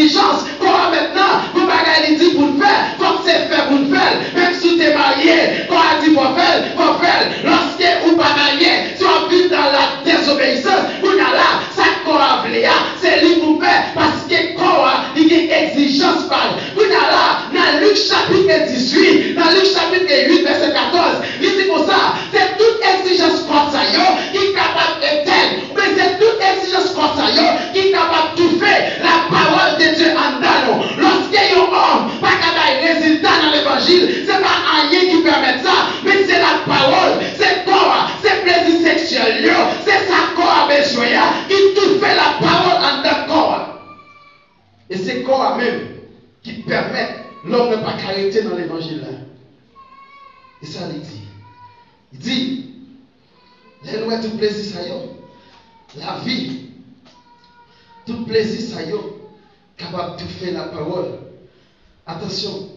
exigence. Quoi maintenant, vous bagay dit pour le faire, faut que c'est fait pour le faire. Même si tu es marié, quoi a dit pour faire, faut faire. Lorsque ou pas marié, si on vit dans la désobéissance, vous n'avez là, ça qu'on a voulu, c'est lui pour faire, parce que quoi, il y a une exigence par. Vous n'avez là, dans Luc chapitre 18, dans Luc chapitre 8, verset 14, il dit comme ça, c'est toute exigence contre ça, qui est capable d'éteindre, mais c'est toute exigence contre ça, qui est capable de tout faire la parole de Dieu en nous. Lorsque un homme pas capable de résultat dans l'évangile, c'est pas rien qui permet ça, mais c'est la parole, c'est corps, c'est plaisir sexuel, c'est sa corps besoin qui tout fait la parole en tant corps. Et c'est corps même qui permet l'homme de ne pas arrêter dans l'évangile là. Et ça il dit. Il dit, les lois tout plaisir ça yo, la vie, tout plaisir ça yo, capable de faire la parole. Attention,